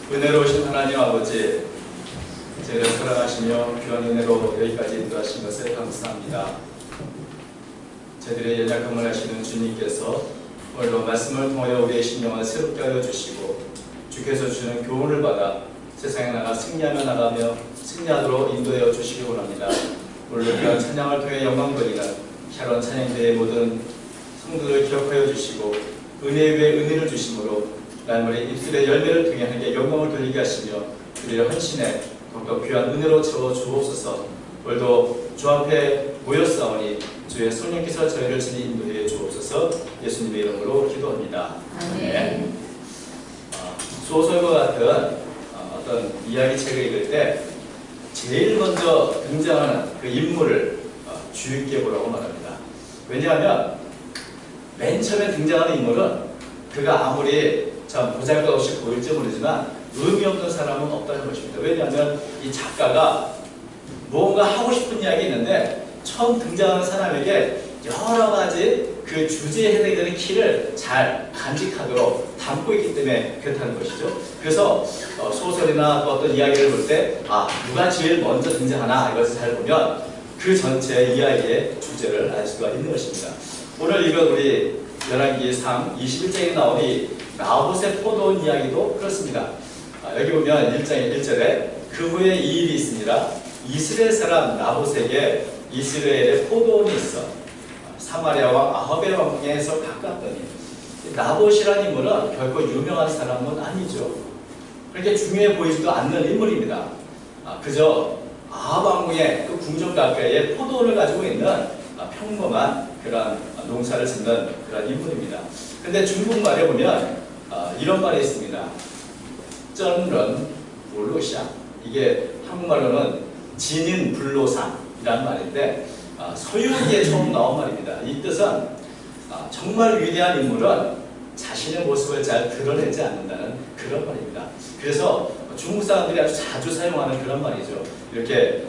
은혜로우신 하나님 아버지, 저희를 사랑하시며 귀한 은혜로 여기까지 인도하신 것을 감사합니다. 저희들의 연약함을 아시는 주님께서 오늘도 말씀을 통하여 우리의 심령을 새롭게 하여 주시고 주께서 주시는 교훈을 받아 세상에 나가 승리하며 나가며 승리하도록 인도하여 주시기 원합니다. 오늘 귀한 찬양을 통해 영광 돌리는 샤론 찬양대의 모든 성도들을 기억하여 주시고 은혜 위에 은혜를 주심으로 날마다 입술의 열매를 통해 하나님께 영광을 돌리게 하시며 그들의 헌신에 더욱더 귀한 은혜로 채워 주옵소서. 오늘도 주 앞에 모였사오니 주의 성령께서 저희를 친히 인도해 주옵소서. 예수님의 이름으로 기도합니다. 아멘. 소설과 같은 어떤 이야기책을 읽을 때 제일 먼저 등장하는 그 인물을 주의 깊게 보라고 말합니다. 왜냐하면 맨 처음에 등장하는 인물은 그가 아무리 참 보잘것없이 보일지 모르지만 의미 없는 사람은 없다는 것입니다. 왜냐하면 이 작가가 무언가 하고 싶은 이야기 있는데 처음 등장하는 사람에게 여러 가지 그 주제에 해당이 되는 키를 잘 간직하도록 담고 있기 때문에 그렇다는 것이죠. 그래서 소설이나 또 어떤 이야기를 볼 때 누가 제일 먼저 등장하나 이것을 잘 보면 그 전체 이야기의 주제를 알 수가 있는 것입니다. 오늘 이건 우리 열왕기상 21장에 나오니 나봇의 포도원 이야기도 그렇습니다. 여기 보면 1장 1절에 그 후에 이 일이 있으니라 이스라엘 사람 나봇에게 이스라엘의 포도원이 있어 사마리아 왕 아합의 왕궁에서 가깝더니 나봇이라는 인물은 결코 유명한 사람은 아니죠. 그렇게 중요해 보이지도 않는 인물입니다. 그저 아합 왕궁의 그 궁전 가까이에 포도원을 가지고 있는 평범한 그런 농사를 짓는 그런 인물입니다. 근데 중국말에 보면 이런 말이 있습니다. 쩐런 불로샹. 이게 한국말로는 진인 불로상이라는 말인데 서유기에 처음 나온 말입니다. 이 뜻은 정말 위대한 인물은 자신의 모습을 잘 드러내지 않는다는 그런 말입니다. 그래서 중국 사람들이 아주 자주 사용하는 그런 말이죠. 이렇게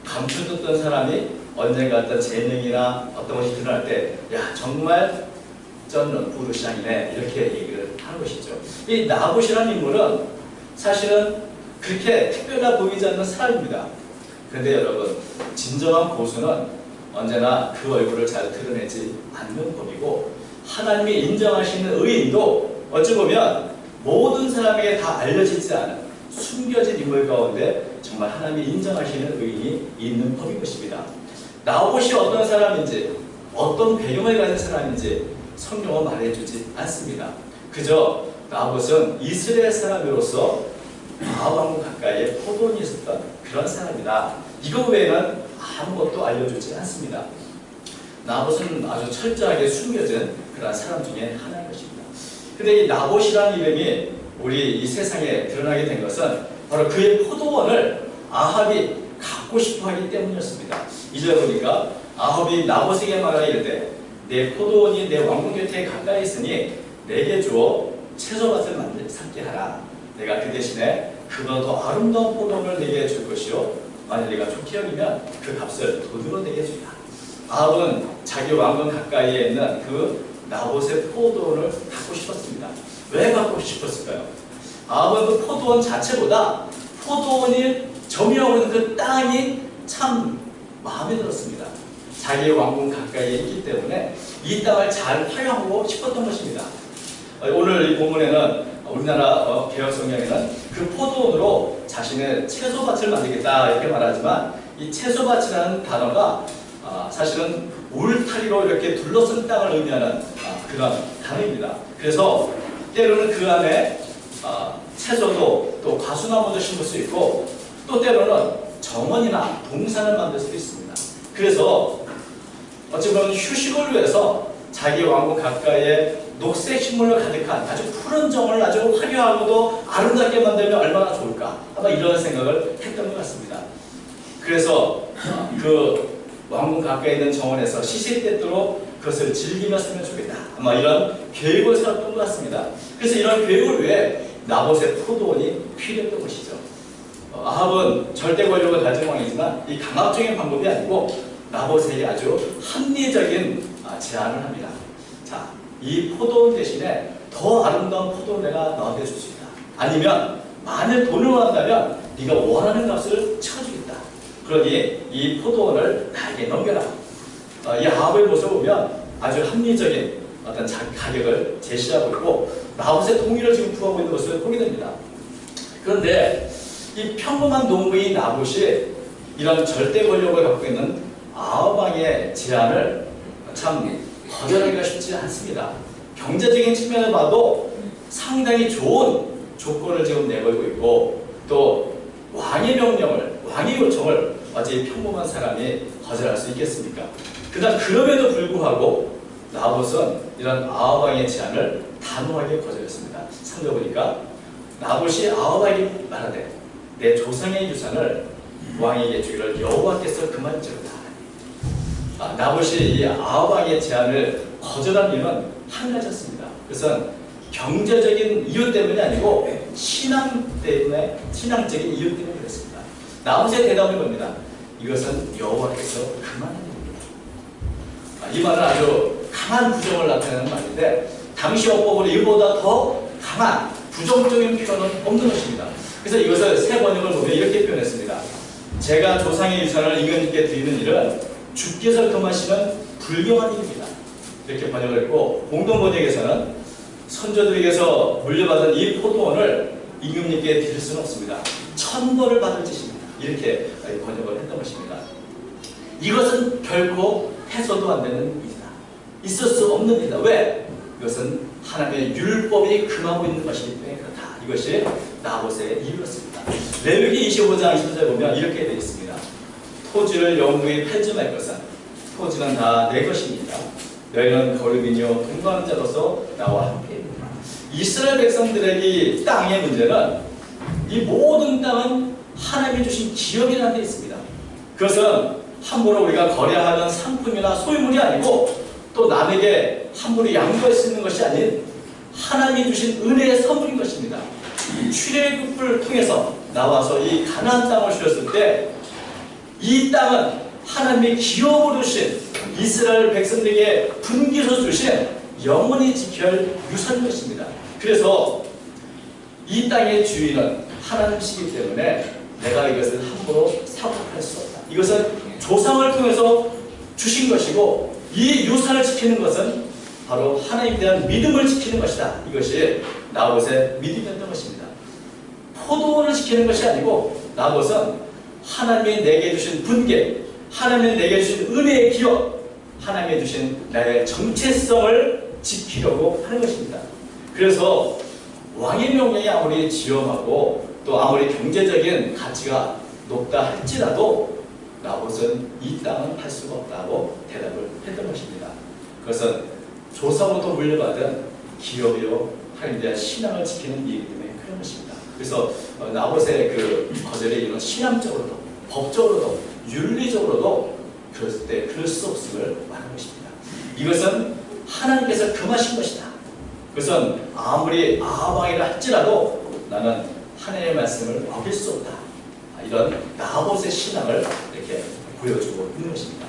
감춰뒀던 사람이 언젠가 어떤 재능이나 어떤 것이 드러날 때 야 정말 쩐는 부르샹이네 이렇게 얘기를 하는 것이죠. 이 나봇이라는 인물은 사실은 그렇게 특별해 보이지 않는 사람입니다. 그런데 여러분 진정한 고수는 언제나 그 얼굴을 잘 드러내지 않는 법이고 하나님이 인정하시는 의인도 어찌 보면 모든 사람에게 다 알려지지 않은 숨겨진 인물 가운데 정말 하나님이 인정하시는 의인이 있는 법인 것입니다. 나봇이 어떤 사람인지 어떤 배경을 가진 사람인지 성경은 말해주지 않습니다. 그저 나봇은 이스라엘 사람으로서 아합 왕궁 가까이에 포도원이 있었던 그런 사람이다. 이거 외에는 아무것도 알려주지 않습니다. 나봇은 아주 철저하게 숨겨진 그런 사람 중에 하나인 것입니다. 근데 이 나봇이라는 이름이 우리 이 세상에 드러나게 된 것은 바로 그의 포도원을 아합이 갖고 싶어 하기 때문이었습니다. 이제 보니까 아합이 나봇에게 말하여 이르되 내 포도원이 내 왕궁 곁에 가까이 있으니 내게 주어 채소밭을 삼게 하라. 내가 그 대신에 그보다 더 아름다운 포도원을 내게 줄 것이요 만약 네가 좋게 여기면 그 값을 돈으로 내게 주라. 아합은 자기 왕궁 가까이에 있는 그 나봇의 포도원을 갖고 싶었습니다. 왜 갖고 싶었을까요? 아합은 그 포도원 자체보다 포도원이 점유하고 있는 그 땅이 참 마음에 들었습니다. 자기의 왕궁 가까이에 있기 때문에 이 땅을 잘 활용하고 싶었던 것입니다. 오늘 이 본문에는 우리나라 개혁성경에는 그 포도원으로 자신의 채소밭을 만들겠다 이렇게 말하지만 이 채소밭이라는 단어가 사실은 울타리로 이렇게 둘러쓴 땅을 의미하는 그런 단어입니다. 그래서 때로는 그 안에 채소도 또 과수나무도 심을 수 있고 또 때로는 정원이나 동산을 만들 수도 있습니다. 그래서 어찌 보면 휴식을 위해서 자기 왕궁 가까이에 녹색 식물로 가득한 아주 푸른 정원을 아주 화려하고도 아름답게 만들면 얼마나 좋을까 아마 이런 생각을 했던 것 같습니다. 그래서 그 왕궁 가까이 있는 정원에서 시시때때로 그것을 즐기며 살면 좋겠다 아마 이런 계획을 세웠던 것 같습니다. 그래서 이런 계획을 위해 나봇의 포도원이 필요했던 것이죠. 아합은 절대 권력을 가진 왕이지만 이 강압적인 방법이 아니고 나봇에게 아주 합리적인 제안을 합니다. 자, 이 포도원 대신에 더 아름다운 포도를 내가 너한테 줄 수 있다. 아니면 만일 돈을 원한다면 네가 원하는 값을 쳐주겠다. 그러니 이 포도원을 나에게 넘겨라. 이 아합의 모습을 보면 아주 합리적인 어떤 가격을 제시하고 있고 나봇의 동의를 지금 구하고 있는 것을 보게 됩니다. 그런데 이 평범한 농부인 나봇이 이런 절대 권력을 갖고 있는 아합 왕의 제안을 참 거절하기가 쉽지 않습니다. 경제적인 측면을 봐도 상당히 좋은 조건을 지금 내걸고 있고 또 왕의 명령을, 왕의 요청을 어찌 평범한 사람이 거절할 수 있겠습니까? 그럼에도 불구하고 나봇은 이런 아합 왕의 제안을 단호하게 거절했습니다. 3절 보니까 나봇이 아합 왕에게 말하되 내 조상의 유산을 왕에게 주기를 여호와께서 금하시리로다. 나봇이 이 아합 왕의 제안을 거절한 이유는 한 가지였습니다. 그것은 경제적인 이유 때문이 아니고 신앙적인 이유 때문에 그랬습니다. 나봇의 대답은 겁니다. 이것은 여호와께서 금하는 이 말은 아주 강한 부정을 나타내는 말인데 당시 어법으로 이보다 더 강한 부정적인 표현은 없는 것입니다. 그래서 이것을 새 번역을 보면 이렇게 표현했습니다. 제가 조상의 유산을 임금님께 드리는 일은 주께서 금하시는 불경한 일입니다. 이렇게 번역을 했고 공동 번역에서는 선조들에게서 물려받은 이 포도원을 임금님께 드릴 수는 없습니다. 천벌을 받을 짓입니다. 이렇게 번역을 했던 것입니다. 이것은 결코 해서도 안 되는 일이다. 있을 수 없는 일이다. 왜? 이것은 하나님의 율법이 금하고 있는 것이기 때문에 그렇다. 이것이 나봇의 이유였습니다. 레위기 25장 20절에 보면 이렇게 되어 있습니다. 토지를 영구히 팔지 말 것은 토지는 다 내 것입니다. 너희는 거류민이요 동거하는 자로서 나와 함께입니다. 이스라엘 백성들에게 이 땅의 문제는 이 모든 땅은 하나님이 주신 기업이라는 데 있습니다. 그것은 함부로 우리가 거래하는 상품이나 소유물이 아니고 또 남에게 함부로 양보할 수 있는 것이 아닌 하나님이 주신 은혜의 선물인 것입니다. 출애굽을 통해서 나와서 이 가나안 땅을 주셨을 때 이 땅은 하나님의 기업으로 주신 이스라엘 백성들에게 분기서 주신 영원히 지켜야 할 유산인 것입니다. 그래서 이 땅의 주인은 하나님이시기 때문에 내가 이것을 함부로 사고할 수 없다. 이것은 조상을 통해서 주신 것이고 이 유산을 지키는 것은 바로 하나님에 대한 믿음을 지키는 것이다. 이것이 나봇의 믿음이었던 것입니다. 포도원을 지키는 것이 아니고 나봇은 하나님이 내게 주신 분계, 하나님이 내게 주신 은혜의 기업, 하나님이 주신 나의 정체성을 지키려고 하는 것입니다. 그래서 왕의 명령이 아무리 지엄하고 또 아무리 경제적인 가치가 높다 할지라도 나봇은 이 땅은 팔 수가 없다고 대답을 했던 것입니다. 그것은 조상부터 물려받은 기업이요 하나님에 대한 신앙을 지키는 일이기 때문에 그런 것입니다. 그래서 나봇의 그 거절의 이유는 신앙적으로도 법적으로도 윤리적으로도 그랬을 때 그럴 수 없음을 말하는 것입니다. 이것은 하나님께서 금하신 것이다. 그것은 아무리 아합 왕이라 할지라도 나는 하나님의 말씀을 어길 수 없다. 이런 나봇의 신앙을 이렇게 보여주고 있는 것입니다.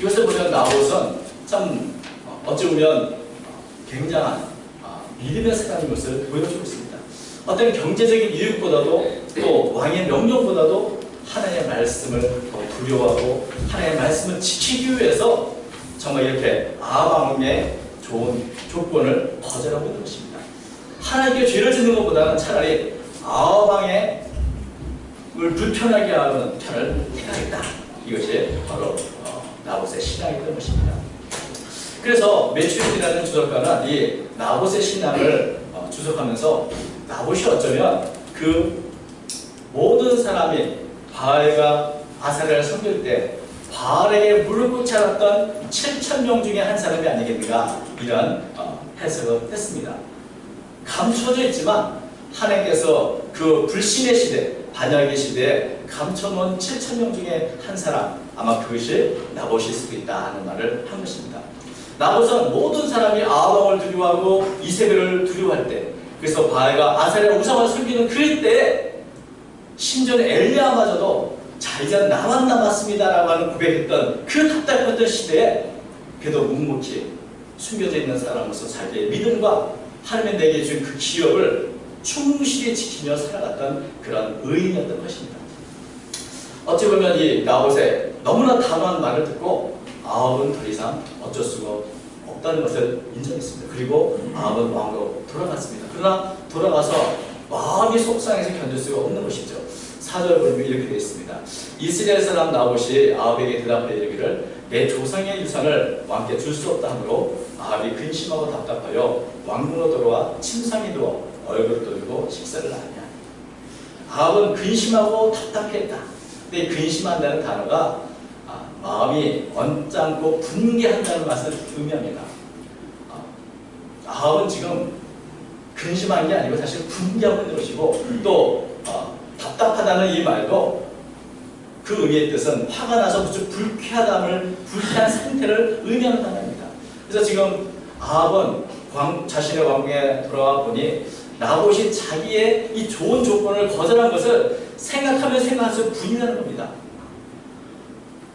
이것을 보면 나봇은 참 어찌 보면 굉장한 믿음의 사람인 것을 보여주고 있습니다. 어떤 경제적인 이익보다도 또 왕의 명령보다도 하나님의 말씀을 더 두려워하고 하나님의 말씀을 지키기 위해서 정말 이렇게 아합 왕의 좋은 조건을 거절하고 있는 것입니다. 하나님께 죄를 짓는 것보다는 차라리 아합 왕의 불편하게 하는 편을 택하겠다. 이것이 바로 나봇의 신앙이었던 것입니다. 그래서 매출이라는 주석가는 이 나봇의 신앙을 주석하면서 나봇이 어쩌면 그 모든 사람이 바알과 아사랴를 섬길 때 바알에게 무릎 꿇지 않았던 7,000명 중에 한 사람이 아니겠는가 이런 해석을 했습니다. 감춰져 있지만 하나님께서 그 불신의 시대, 반역의 시대에 감춰놓은 7,000명 중에 한 사람, 아마 그것이 나봇일 수도 있다 하는 말을 한 것입니다. 나봇은 모든 사람이 아합 왕을 두려워하고 이세벨을 두려워할 때, 그래서 바알과 아사랴 우상을 섬기는 그럴 때 심지어는 엘리야마저도 자 이제 나만 남았습니다라고 하는 고백했던 그 답답했던 시대에 그래도 묵묵히 숨겨져 있는 사람으로서 자기의 믿음과 하나님의 내게 준 그 기업을 충실히 지키며 살아갔던 그런 의인이었던 것입니다. 어찌 보면 이 나봇의 너무나 단호한 말을 듣고 아합은 더 이상 어쩔 수가 없다는 것을 인정했습니다. 그리고 아합은 왕으로 돌아갔습니다. 그러나 돌아가서 마음이 속상해서 견딜 수가 없는 것이죠. 4절 보면 이렇게 되어 있습니다. 이스라엘 사람 나봇이 아합에게 대답하여 이르기를 내 조상의 유산을 왕께 줄 수 없다 하므로 아합이 근심하고 답답하여 왕궁으로 돌아와 침상에 누워 얼굴을 돌리고 식사를 하냐. 아합은 근심하고 답답했다. 근데 근심한다는 단어가 마음이 언짢고 분개한다는 것을 의미합니다. 아합은 지금 근심한 게 아니고 사실 분개하고 있는 것이고 또 답답하다는 이 말도 그 의미의 뜻은 화가 나서 무슨 불쾌한 상태를 의미하는 단어입니다. 그래서 지금 아합은 자신의 왕궁에 돌아와 보니 나봇이 자기의 이 좋은 조건을 거절한 것을 생각할수록 분이 나는 겁니다.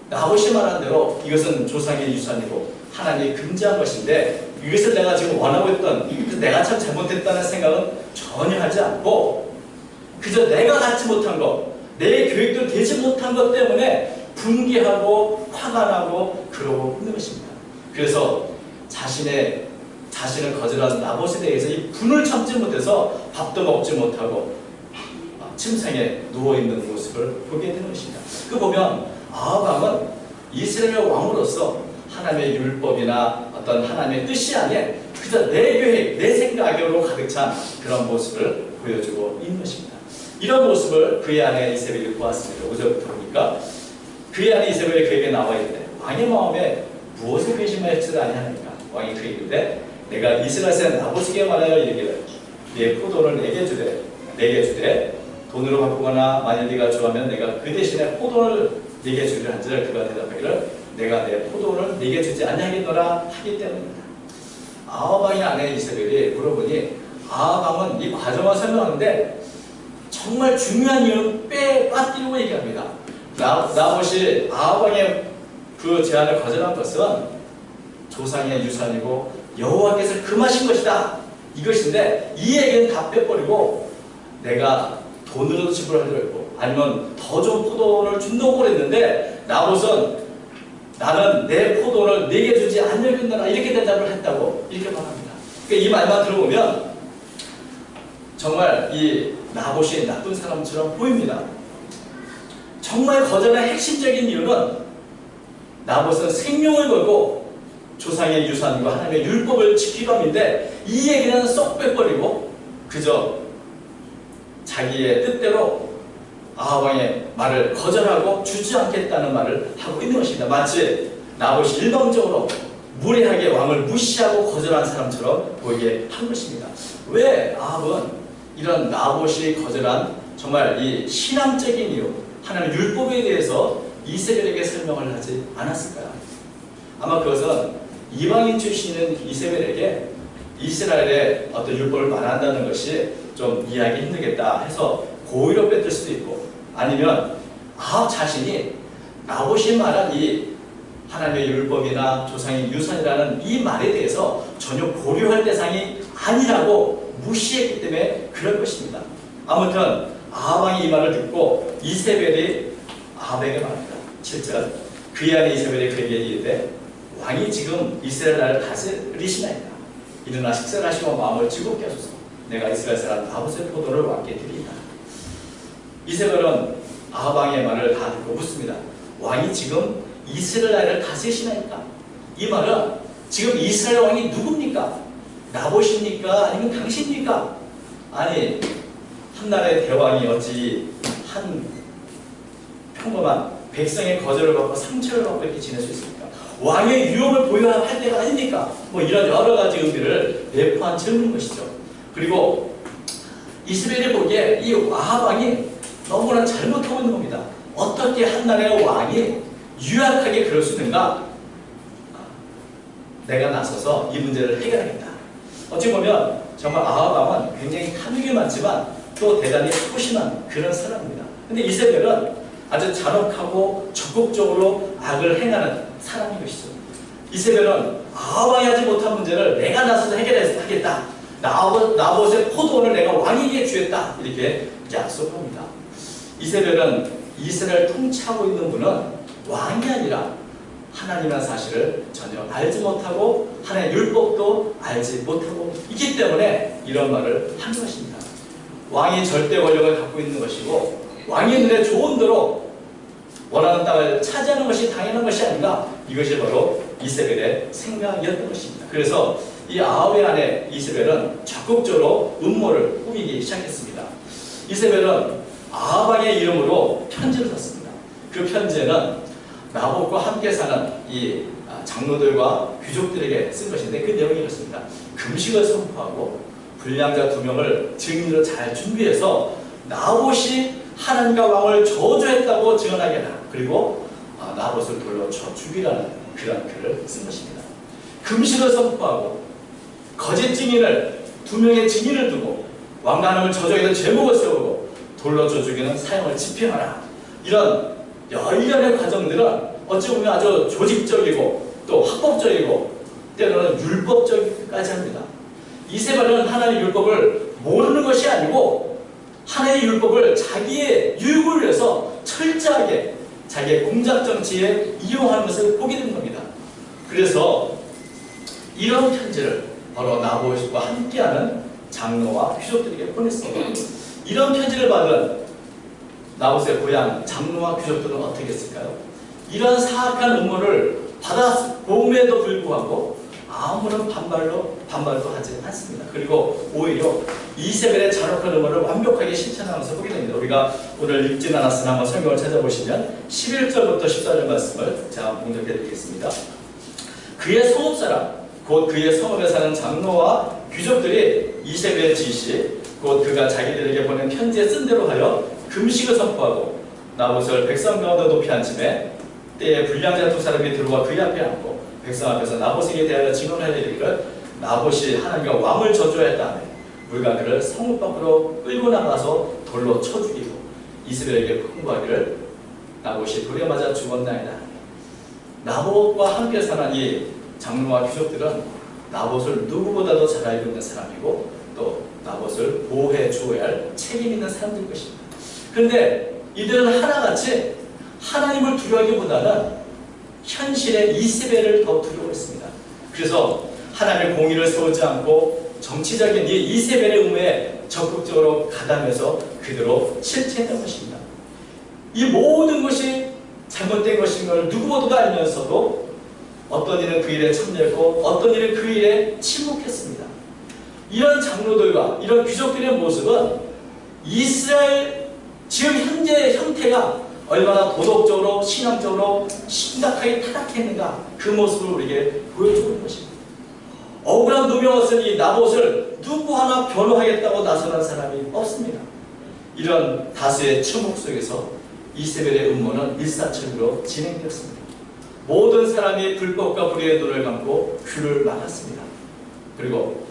나봇이 말한 대로 이것은 조상의 유산이고 하나님이 금지한 것인데 이것을 내가 지금 원하고 있던 내가 참 잘못했다는 생각은 전혀 하지 않고 그저 내가 갖지 못한 것, 내 계획도 되지 못한 것 때문에 분개하고 화가 나고 그러고 있는 것입니다. 그래서 자신을 거절한 나봇에 대해서 이 분을 참지 못해서 밥도 먹지 못하고 침상에 누워있는 모습을 보게 되는 것입니다. 그 보면 아합 왕은 이스라엘 왕으로서 하나님의 율법이나 어떤 하나님의 뜻이 아닌 그저 내 계획, 내 생각으로 가득 찬 그런 모습을 보여주고 있는 것입니다. 이런 모습을 그의 아내 이세벨이 보았습니다. 5절부터 보니까 그의 아내 이세벨이 그에게 나와 있는데 왕의 마음에 무엇을 근심하였지 아니하니까 왕이 그에게 이르되 내가 이스라엘 사람 나봇에게 말하여 이르기를 네 포도를 내게 주되 돈으로 바꾸거나 만일 네가 좋아하면 내가 그 대신에 포도를 네게 주리라 한즉 그가 대답하기를 내가 내 포도를 네게 주지 아니하겠노라 하기 때문입니다. 아합 왕의 아내 이세벨이 물어보니 아합 왕은 이 과정을 설명하는데 정말 중요한 이유는 빠뜨리고 얘기합니다. 나봇이 아합 왕의 그 제안을 거절한 것은 조상의 유산이고 여호와께서 금하신 것이다 이것인데 이 얘기는 다 빼버리고 내가 돈으로도 지불하려고 했고 아니면 더 좋은 포도를 준다고 그랬는데 나봇은 나는 내 포도를 네게 주지 않으려겠노라 이렇게 대답을 했다고 이렇게 말합니다. 그러니까 이 말만 들어보면 정말 이 나봇이 나쁜 사람처럼 보입니다. 정말 거절의 핵심적인 이유는 나봇은 생명을 걸고 조상의 유산과 하나님의 율법을 지키감인데 이 얘기는 쏙 빼버리고 그저 자기의 뜻대로 아합 왕의 말을 거절하고 주지 않겠다는 말을 하고 있는 것입니다. 마치 나봇이 일방적으로 무례하게 왕을 무시하고 거절한 사람처럼 보이게 한 것입니다. 왜 아합은 이런 나봇이 거절한 정말 이 신앙적인 이유, 하나님의 율법에 대해서 이세벨에게 설명을 하지 않았을까요? 아마 그것은 이방인 출신인 이세벨에게 이스라엘의 어떤 율법을 말한다는 것이 좀 이해하기 힘들겠다 해서 고의로 뺐을 수도 있고 아니면 아합 자신이 나봇이 말한 이 하나님의 율법이나 조상의 유산이라는 이 말에 대해서 전혀 고려할 대상이 아니라고 무시했기 때문에 그럴 것입니다. 아무튼 아합 왕이 이 말을 듣고 이세벨이 아합에게 말합니다. 7절 그의 아내 이세벨이 그에게 이르되 왕이 지금 이스라엘 나라를 다스리시나이다. 일어나 식사를 하시고 마음을 즐겁게 하소서. 내가 이스라엘 사람 나봇의 포도를 왕께 드리리다. 이세벨은 아합 왕의 말을 다 듣고 묻습니다. 왕이 지금 이스라엘 나라를 다스리시나이까? 이 말은 지금 이스라엘 왕이 누굽니까? 나봇입니까? 아니면 당신입니까? 아니 한 나라의 대왕이 어찌 한 평범한 백성의 거절을 받고 상처를 받고 이렇게 지낼 수 있습니까? 왕의 유혹을 보여야 할 때가 아닙니까? 뭐 이런 여러 가지 의미를 내포한 질문인 것이죠. 그리고 이스라엘이 보기에 이 아합 왕이 너무나 잘못하고 있는 겁니다. 어떻게 한 나라의 왕이 유약하게 그럴 수 있는가? 내가 나서서 이 문제를 해결하겠다. 어찌 보면 정말 아합 왕은 굉장히 탐욕이 많지만 또 대단히 소심한 그런 사람입니다. 근데 이세벨은 아주 잔혹하고 적극적으로 악을 행하는 사람인 것이죠. 이세벨은 아합 왕이 하지 못한 문제를 내가 나서서 해결하겠다. 나봇의 포도원을 내가 왕에게 주겠다 이렇게 약속합니다. 이세벨은 이스라엘 통치하고 있는 분은 왕이 아니라 하나님이라는 사실을 전혀 알지 못하고 하나님의 율법도 알지 못하고 있기 때문에 이런 말을 한 것입니다. 왕이 절대 권력을 갖고 있는 것이고 왕의 눈에 좋은 대로 원하는 땅을 차지하는 것이 당연한 것이 아닌가, 이것이 바로 이세벨의 생각이었던 것입니다. 그래서 이 아합의 아내 이세벨은 적극적으로 음모를 꾸미기 시작했습니다. 이세벨은 아합 왕의 이름으로 편지를 썼습니다. 그 편지에는 나봇과 함께 사는 이 장로들과 귀족들에게 쓴 것인데 그 내용이 이렇습니다. 금식을 선포하고 불량자 2명을 증인으로 잘 준비해서 나봇이 하나님과 왕을 저주했다고 증언하게 하라. 그리고 나봇을 돌로 쳐 죽이라는 그런 글을 쓴 것입니다. 금식을 선포하고 거짓 증인을 2명의 증인을 두고 왕과 하나님을 저주하는 제목을 세우고 돌로 쳐 죽이는 사형을 집행하라. 이런 열렬의 과정들은 어찌 보면 아주 조직적이고 또 합법적이고 때로는 율법적이기까지 합니다. 이세벨은 하나님의 율법을 모르는 것이 아니고 하나님의 율법을 자기의 유익을 위해서 철저하게 자기의 공작 정치에 이용하는 것을 보게 된 겁니다. 그래서 이런 편지를 바로 나봇과 함께하는 장로와 귀족들에게 보냈습니다. 이런 편지를 받은 나봇의 고향 장로와 귀족들은 어떻게 했을까요? 이런 사악한 음모를 받아봄에도 불구하고 아무런 반발도 하지 않습니다. 그리고 오히려 이세벨의 잔혹한 음모를 완벽하게 실천하면서 보게 됩니다. 우리가 오늘 읽진 않았으나 한번 성경을 찾아보시면 11절부터 14절 말씀을 제가 봉독해 드리겠습니다. 그의 성읍사람 곧 그의 성읍에 사는 장로와 귀족들이 이세벨의 지시 곧 그가 자기들에게 보낸 편지에 쓴 대로 하여 금식을 선포하고 나봇을 백성 가운데 높이 앉음에 때에 불량자 2사람이 들어와 그의 앞에 앉고 백성 앞에서 나봇에게 대하여 증언하여 이르기를 나봇이 하나님과 왕을 저주하였다 하며 물과 그를 성읍 밖으로 끌고 나가서 돌로 쳐 죽이고 이스라엘에게 통보하기를 나봇이 돌에 맞아 죽었나이다. 나봇과 함께 사는 이 장로와 귀족들은 나봇을 누구보다도 잘 알고 있는 사람이고 또 나봇을 보호해 주어야 할 책임 있는 사람들 것입니다. 그런데 이들은 하나같이 하나님을 두려워하기보다는 현실의 이세벨을 더 두려워했습니다. 그래서 하나님의 공의를 세우지 않고 정치적인 이 이세벨의 음모에 적극적으로 가담해서 그대로 실체했던 것입니다. 이 모든 것이 잘못된 것인 걸 누구보다도 알면서도 어떤 일은 그 일에 참여했고 어떤 일은 그 일에 침묵했습니다. 이런 장로들과 이런 귀족들의 모습은 이스라엘 지금 현재의 형태가 얼마나 도덕적으로 신앙적으로 심각하게 타락했는가 그 모습을 우리에게 보여주는 것입니다. 억울한 누명을 쓴 이 나봇을 누구 하나 변호하겠다고 나서는 사람이 없습니다. 이런 다수의 침묵 속에서 이세벨의 음모는 일사천리로 진행되었습니다. 모든 사람이 불법과 불의의 눈을 감고 귀를 막았습니다. 그리고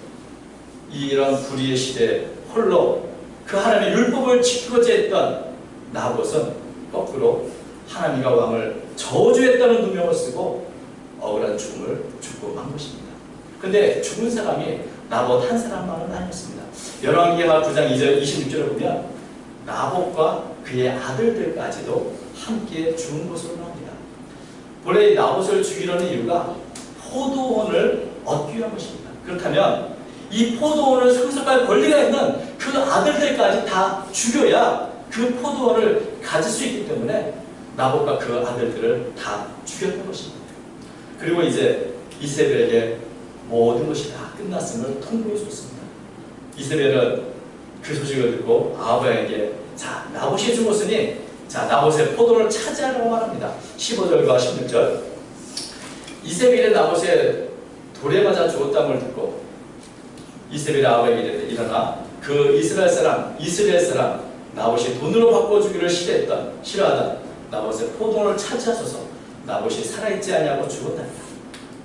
이런 불의의 시대에 홀로 그 하나님의 율법을 지키고자 했던 나봇은 거꾸로 하나님과 왕을 저주했다는 누명을 쓰고 억울한 죽음을 죽고 만 것입니다. 그런데 죽은 사람이 나봇 한 사람만은 아니었습니다. 열왕기하 9장 26절을 보면 나봇과 그의 아들들까지도 함께 죽은 것으로 나옵니다. 원래 나봇을 죽이려는 이유가 포도원을 얻기 위한 것입니다. 그렇다면 이 포도원을 상속할 권리가 있는 그 아들들까지 다 죽여야 그 포도원을 가질 수 있기 때문에 나봇과 그 아들들을 다 죽였던 것입니다. 그리고 이제 이세벨에게 모든 것이 다 끝났음을 통보해 줬습니다. 이세벨은 그 소식을 듣고 아합에게 자, 나봇이 죽었으니 자, 나봇의 포도를 차지하라고 말합니다. 15절과 16절 이세벨이 나봇의 돌에 맞아 죽었다는 걸 듣고 이세벨이 아합에게 이르되 일어나 그 이스라엘 사람 나봇이 돈으로 바꿔주기를 싫어하던 나봇의 포도원을 차지하소서. 나봇이 살아있지 아니하고 죽었다니라.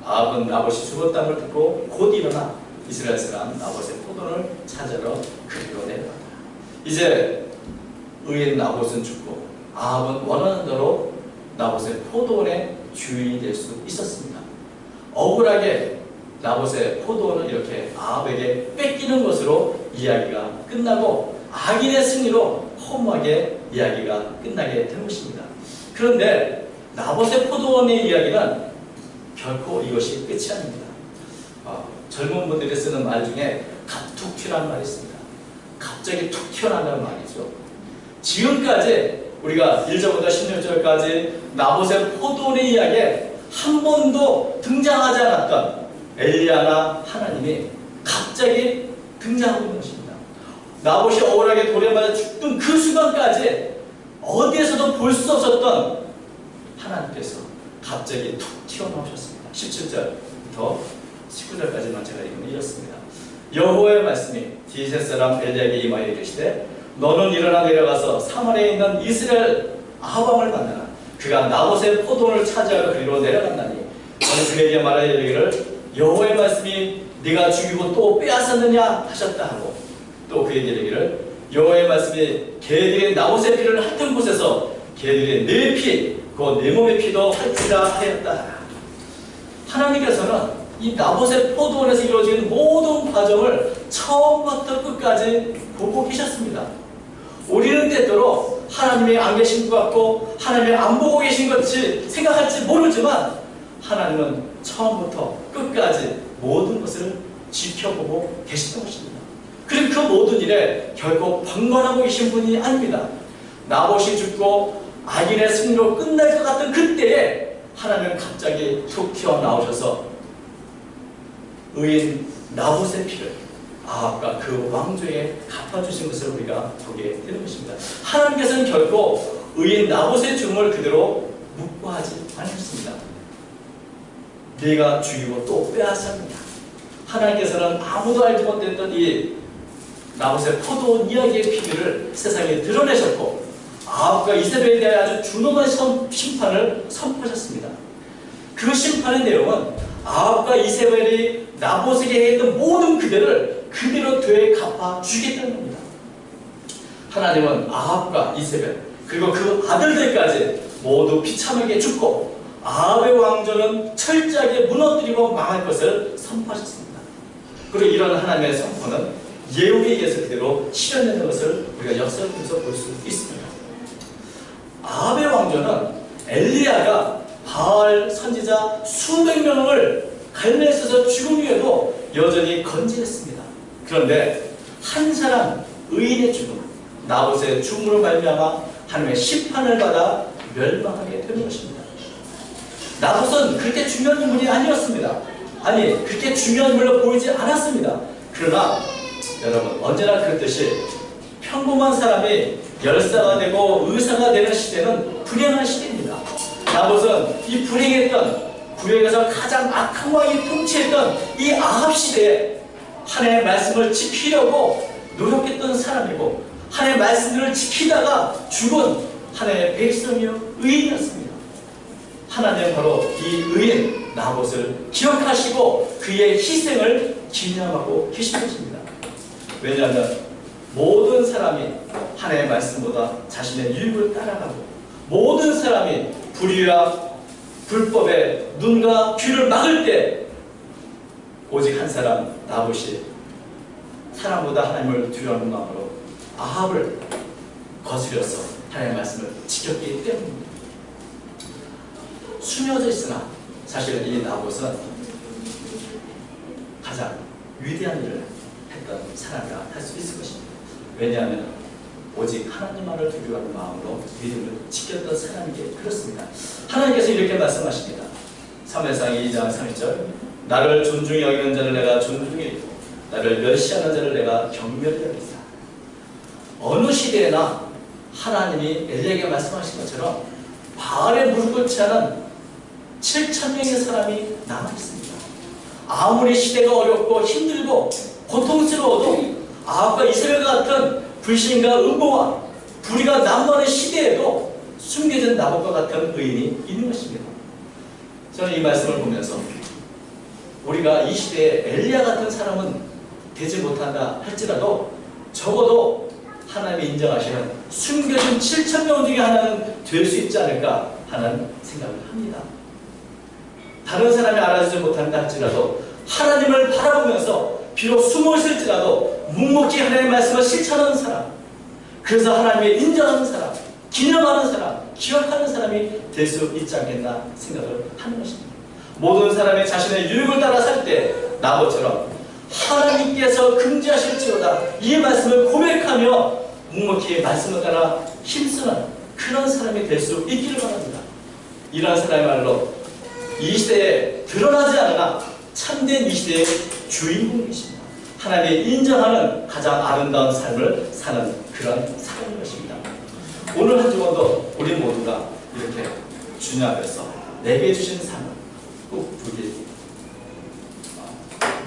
아합은 나봇이 죽었다는 걸 듣고 곧 일어나 이스라엘 사람 나봇의 포도원을 찾으러 그리로 내려가더라. 이제 의인 나봇은 죽고 아합은 원하는 대로 나봇의 포도원의 주인이 될 수 있었습니다. 억울하게 나봇의 포도원을 이렇게 아합에게 뺏기는 것으로 이야기가 끝나고 악인의 승리로 허무하게 이야기가 끝나게 된 것입니다. 그런데 나봇의 포도원의 이야기는 결코 이것이 끝이 아닙니다. 젊은 분들이 쓰는 말 중에 갑툭 튀라는 말이 있습니다. 갑자기 툭 튀어나온다는 말이죠. 지금까지 우리가 1절부터 16절까지 나봇의 포도원의 이야기에 한 번도 등장하지 않았던 엘리야나 하나님이 갑자기 등장하고 있는 것입니다. 나봇이 억울하게 돌에 맞아 죽던 그 순간까지 어디에서도 볼 수 없었던 하나님께서 갑자기 툭 튀어나오셨습니다. 17절부터 19절까지만 제가 읽으면 이렇습니다. 여호와의 말씀이 디셋 사람 엘리야에게 임하여 이르시되 너는 일어나 내려가서 사마리아에 있는 이스라엘 아합 왕을 만나라. 그가 나봇의 포도원을 차지하러 그리로 내려간다니 너는 그에게 말하여 이르기를 여호와의 말씀이 네가 죽이고 또 빼앗았느냐 하셨다 하고 또 그에게 이르기를 여호와의 말씀이 개들이 나봇의 피를 핥은 곳에서 개들이 내 피, 곧 내 몸의 피도 핥으라 하였다. 하나님께서는 이 나봇의 포도원에서 이루어지는 모든 과정을 처음부터 끝까지 보고 계셨습니다. 우리는 때때로 하나님이 안 계신 것 같고 하나님이 안 보고 계신 것 같이 생각할지 모르지만 하나님은 처음부터 끝까지 모든 것을 지켜보고 계시던 것입니다. 그리고 그 모든 일에 결코 방관하고 계신 분이 아닙니다. 나봇이 죽고 악인의 승리로 끝날 것 같은 그때에 하나님은 갑자기 툭 튀어나오셔서 의인 나봇의 피를 아합과 그 왕조에 갚아주신 것을 우리가 보게 되는 것입니다. 하나님께서는 결코 의인 나봇의 죽음을 그대로 묵과하지 않으셨습니다. 네가 죽이고 또 빼앗았느냐. 하나님께서는 아무도 알지 못했던 이 나봇의 포도원 이야기의 비밀을 세상에 드러내셨고 아합과 이세벨에 대한 아주 준엄한 심판을 선포하셨습니다. 그 심판의 내용은 아합과 이세벨이 나봇에게 했던 모든 그대를 그대로 되에 갚아 주겠다는 겁니다. 하나님은 아합과 이세벨 그리고 그 아들들까지 모두 비참하게 죽고 아합의 왕조는 철저하게 무너뜨리고 망할 것을 선포하셨습니다. 그리고 이런 하나님의 선포는 예후에 의해서 그대로 실현되는 것을 우리가 역사를 통해서 볼 수 있습니다. 아합의 왕조는 엘리야가 바알 선지자 수백 명을 갈매에 써서 죽은 후에도 여전히 건진했습니다. 그런데 한 사람 의인의 죽음, 나봇의 죽음으로 말미암아 하나님의 심판을 받아 멸망하게 되는 것입니다. 나봇은 그렇게 중요한 인물이 아니었습니다. 아니, 그렇게 중요한 인물로 보이지 않았습니다. 그러나 여러분, 언제나 그렇듯이 평범한 사람이 열사가 되고 의사가 되는 시대는 불행한 시대입니다. 나봇은 이 불행했던 구역에서 가장 악한 왕이 통치했던 이 아합 시대에 하나님의 말씀을 지키려고 노력했던 사람이고 하나님의 말씀들을 지키다가 죽은 하나님의 백성이요 의인이었습니다. 하나님은 바로 이 의인 나봇을 기억하시고 그의 희생을 기념하고 계신 것입니다. 왜냐하면 모든 사람이 하나님의 말씀보다 자신의 유익을 따라가고 모든 사람이 불의와 불법에 눈과 귀를 막을 때 오직 한 사람 나봇이 사람보다 하나님을 두려워하는 마음으로 아합을 거스려서 하나님의 말씀을 지켰기 때문입니다. 숨겨져 있으나 사실 이 나봇은 가장 위대한 일을 했던 사람이라 할 수 있을 것입니다. 왜냐하면 오직 하나님만을 두려워하는 마음으로 믿음을 지켰던 사람이기에 그렇습니다. 하나님께서 이렇게 말씀하십니다. 사무엘상 2장 3절 나를 존중히 여기는 자를 내가 존중히 여기고 나를 멸시하는 자를 내가 경멸히 여기리라. 어느 시대에나 하나님이 엘리야에게 말씀하신 것처럼 바알에 무릎 꿇지 않은 7,000명의 사람이 남아있습니다. 아무리 시대가 어렵고 힘들고 고통스러워도 아합과 이스라엘 같은 불신과 음모와 불의가 난무하는 시대에도 숨겨진 나봇과 같은 의인이 있는 것입니다. 저는 이 말씀을 보면서 우리가 이 시대에 엘리야 같은 사람은 되지 못한다 할지라도 적어도 하나님이 인정하시는 숨겨진 7,000명 중에 하나는 될 수 있지 않을까 하는 생각을 합니다. 다른 사람이 알아주지 못한다 할지라도 하나님을 바라보면서 비록 숨을 쉴지라도 묵묵히 하나님의 말씀을 실천하는 사람, 그래서 하나님의 인정하는 사람, 기념하는 사람, 기억하는 사람이 될 수 있지 않겠나 생각을 하는 것입니다. 모든 사람이 자신의 유익을 따라 살 때 나보처럼 하나님께서 금지하실지어다 이 말씀을 고백하며 묵묵히 말씀을 따라 힘쓰는 그런 사람이 될 수 있기를 바랍니다. 이러한 사람이야말로 이 시대에 드러나지 않으나 참된 이 시대의 주인공이십니다. 하나님이 인정하는 가장 아름다운 삶을 사는 그런 사람인 것입니다. 오늘 한 주간도 우리 모두가 이렇게 주님 앞에서 내게 주신 삶을 꼭 부디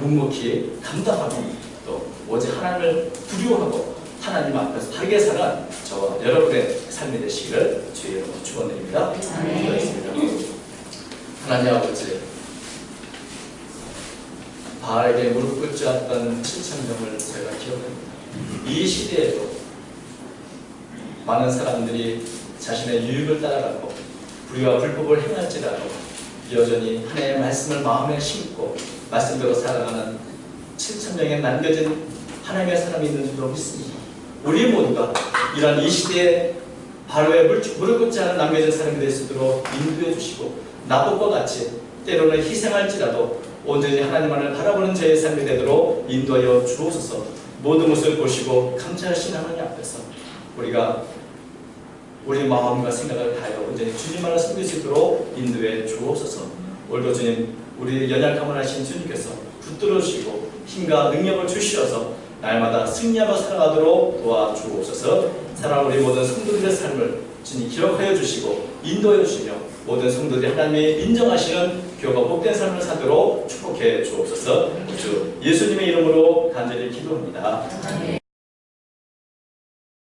묵묵히 감당하고 또 오직 하나님을 두려워하고 하나님 앞에서 바르게 사는 저와 여러분의 삶이 되시기를 주의 이름으로 축원드립니다. 기도하겠습니다. 하나님 아버지, 바알에게 무릎 꿇지 않았던 7,000명을 제가 기억합니다. 이 시대에도 많은 사람들이 자신의 유익을 따라가고 불의와 불법을 행할지라도 여전히 하나님의 말씀을 마음에 심고 말씀대로 살아가는 7,000명에 남겨진 하나님의 사람이 있는 줄로 믿습니다. 우리 모두가 이런 이 시대에 바로에 무릎 꿇지 않은 남겨진 사람이 될 수 있도록 인도해 주시고 나봇과 같이 때로는 희생할지라도 온전히 하나님만을 바라보는 저의 삶이 되도록 인도하여 주옵소서. 모든 것을 보시고 감사하신 하나님 앞에서 우리가 우리 마음과 생각을 다하여 온전히 주님만을 섬길 수 있도록 인도해 주옵소서. 오늘도 주님, 우리 연약함을 하신 주님께서 붙들어 주시고 힘과 능력을 주시어서 날마다 승리하며 살아가도록 도와주옵소서. 사랑하는 우리 모든 성도들의 삶을 주님 기록하여 주시고 인도해 주시며 모든 성도들이 하나님이 인정하시는 교가 복된 삶을 사도록 축복해 주옵소서. 주 예수님의 이름으로 간절히 기도합니다.